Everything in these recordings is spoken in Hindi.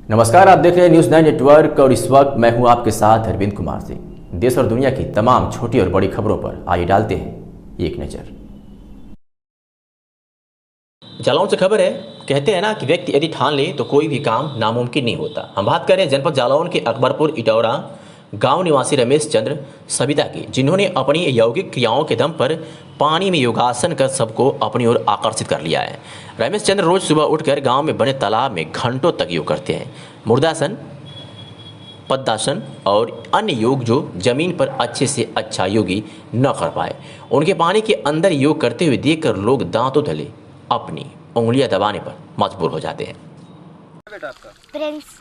नमस्कार, आप देख रहे हैं न्यूज़ 9 नेटवर्क और इस वक्त मैं हूं आपके साथ अरविंद कुमार सिंह। देश और दुनिया की तमाम छोटी और बड़ी खबरों पर आइए डालते हैं एक नज़र। जालौन से खबर है, कहते हैं ना कि व्यक्ति यदि ठान ले तो कोई भी काम नामुमकिन नहीं होता। हम बात करें जनपद जालौन के अकबरपुर इटौरा गांव निवासी रमेश चंद्र सविता की, जिन्होंने अपनी यौगिक क्रियाओं के दम पर पानी में योगासन कर सबको अपनी ओर आकर्षित कर लिया है। रमेश चंद्र रोज सुबह उठकर गांव में बने तालाब में घंटों तक योग करते हैं। मुर्दासन, पद्मासन और अन्य योग जो जमीन पर अच्छे से अच्छा योगी न कर पाए, उनके पानी के अंदर योग करते हुए देखकर लोग दांतों तले अपनी उंगलियां दबाने पर मजबूर हो जाते हैं। बेटा आपका प्रिंस।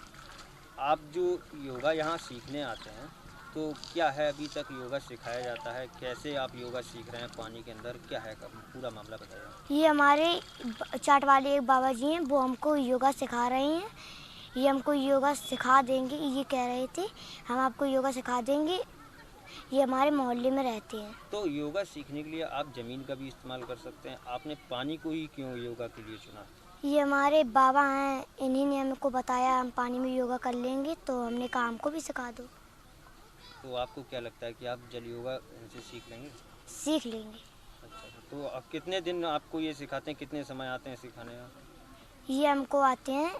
आप जो योगा यहाँ सीखने आते हैं तो क्या है, अभी तक योगा सिखाया जाता है? कैसे आप योगा सीख रहे हैं? पानी के अंदर क्या है, पूरा मामला बताइए। ये हमारे चाट वाले एक बाबा जी हैं, वो हमको योगा सिखा रहे हैं। ये हमको योगा सिखा देंगे, ये कह रहे थे हम आपको योगा सिखा देंगे। ये हमारे मोहल्ले में रहते हैं। तो योगा सीखने के लिए आप ज़मीन का भी इस्तेमाल कर सकते हैं। आपने पानी को ही क्यों योगा के लिए चुना? ये हमारे बाबा हैं, इन्हीं ने हमको बताया हम पानी में योगा कर लेंगे, तो हमने कहा हमको भी सिखा दो। तो आपको क्या लगता है कि आप जल योगा इनसे सीख लेंगे? सीख लेंगे। अच्छा, तो आप कितने दिन आपको ये सिखाते हैं, कितने समय आते हैं सिखाने? ये हमको आते हैं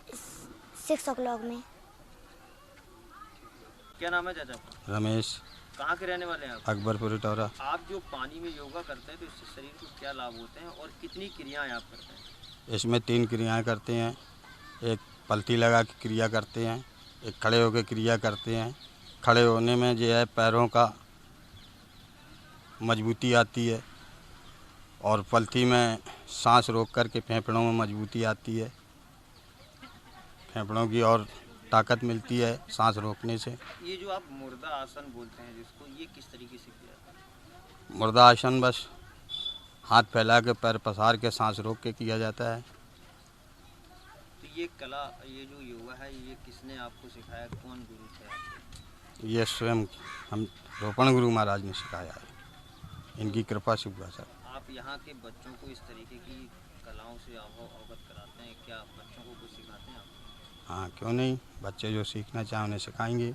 6 o'clock में। क्या नाम है चाचा? रमेश। कहाँ के रहने वाले हैं आप? अकबरपुर इटौरा। आप जो पानी में योगा करते हैं तो इससे शरीर को क्या लाभ होते हैं और कितनी क्रियाएं आप करते हैं? इसमें 3 क्रियाएं करते हैं। एक पलटी लगा के क्रिया करते हैं, एक खड़े होकर क्रिया करते हैं। खड़े होने में जो है पैरों का मजबूती आती है और पलटी में सांस रोक कर के फेफड़ों में मजबूती आती है। फेफड़ों की और ताकत मिलती है सांस रोकने से। ये जो आप मुर्दा आसन बोलते हैं जिसको, ये किस तरीके से किया जाता है? मुर्दा आसन बस हाथ फैला के पैर पसार के सांस रोक के किया जाता है। तो ये कला, ये जो योगा है, ये किसने आपको सिखाया? कौन गुरु थे आपके? ये स्वयं हम रोपण गुरु महाराज ने सिखाया है, इनकी कृपा से हुआ सर। आप यहाँ के बच्चों को इस तरीके की कलाओं से अवगत कराते हैं? क्या बच्चों को कुछ सिखाते हैं आप? हाँ, क्यों नहीं, बच्चे जो सीखना चाहें उन्हें सिखाएंगे।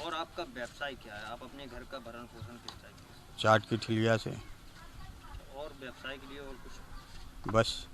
और आपका व्यवसाय क्या है? आप अपने घर का भरण पोषण किस टाइप से? चाट की ठिलिया से और व्यवसाय के लिए और कुछ? बस